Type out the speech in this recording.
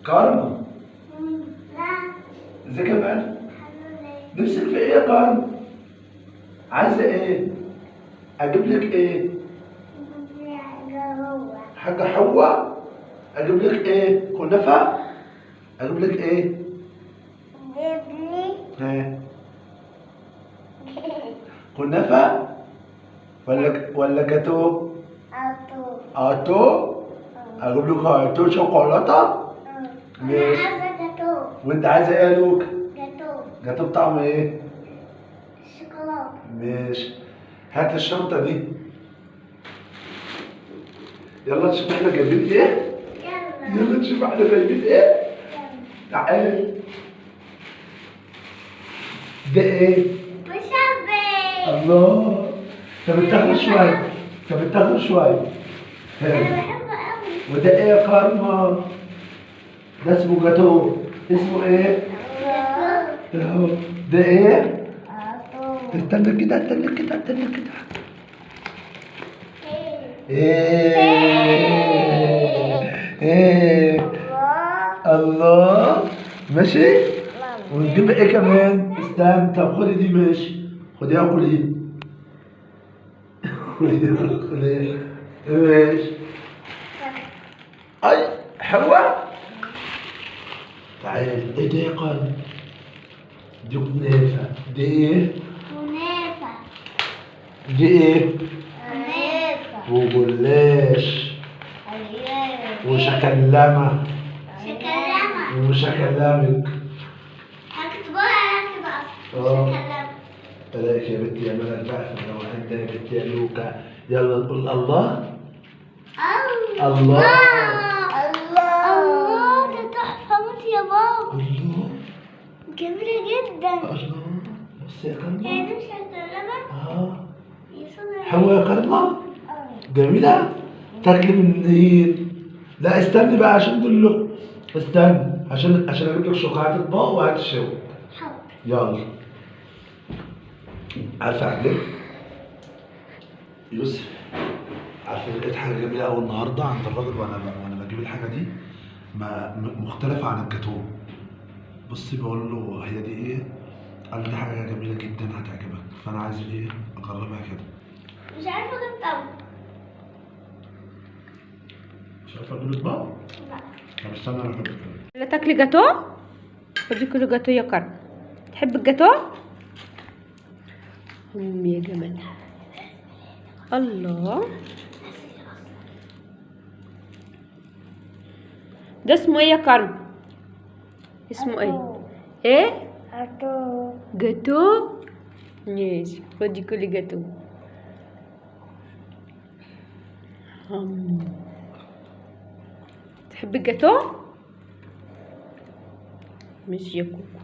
كارما. لا. ازيك يا مان؟ نفسك في ايه يا كارما؟ عايزة ايه؟ اجيب لك ايه؟ حاجة حوا؟ اجيب لك ايه؟ كنافة؟ اجيب لك ايه؟ ها؟ كنافة؟ ولا جاتو؟ اتو؟ اجيب لك اتو شوكولاتة؟ ماشي. انا عايزه جاتو. وانت عايزة ايه يا لوك؟ جاتو جاتو بطعم ايه؟ شوكولاته. ماشي. هات الشنطة دي. يلا نشوف احنا جايبين ايه؟ يلا نشوف احنا جايبين ايه؟ تعالي. ده ايه؟ مشبك. الله. طب اتاخدوا شوية. طب اتاخدوا شوية. انا ها. بحبه قوي. وده ايه يا كارما؟ ده اسمه جاتو. اسمه ايه؟ اهو. ده ايه؟ استنى كده استنى كده استنى كده. ايه الله. ماشي. ونجيب ايه كمان؟ استنى. طب خدي دي. ماشي. خديها وكلي. خديها. ماشي. اي حلوة. تعال. ايه ده يا قلب؟ دي كنافة. دي ايه؟ كنافه. دي ايه؟ كنافه. وجلاش. وشكلمة. شكلمه. وشكلمك. هكتبها على كده اصلا. شكلمه. فلاك يا بنتي يا ملك بقى في الروقان ده يا بنتي يا لوكا. يلا نقول الله. الله. الله ده تحفه موت يا بابا. الله. جميله جدا. الله. بص يا هي كرمة. دي مش شكلمه؟ حلوة يا كرمة. جميلة. تاكلي من النيل. لا استني بقى عشان دول له. استني عشان اجيب لك شوكولاتة اطباق وهات الشاي. يلا. عارفة أعمل إيه؟ يوسف، عارفة لقيت حاجة جميلة أوي النهاردة عند الراجل وأنا بجيب الحاجة دي مختلفة عن الجاتو. بصي بقول له هي دي إيه؟ قال لي دي حاجة جميلة جدا هتعجبك، فأنا عايز إيه؟ أجربها كده. مش عارفه اجيب. مش عارفة أجيب أطباق؟ لا. طب استنى أنا أجيب. لا تاكلي جاتو؟ خدي كله جاتو يا كرم. تحب الجاتو؟ يا جمال. الله. ده اسمه ايه يا كرم؟ اسمه ايه؟ ايه؟ جاتو. ماشي. خدي كلي جاتو. تحبي الجاتو؟ ماشي يا كوكو.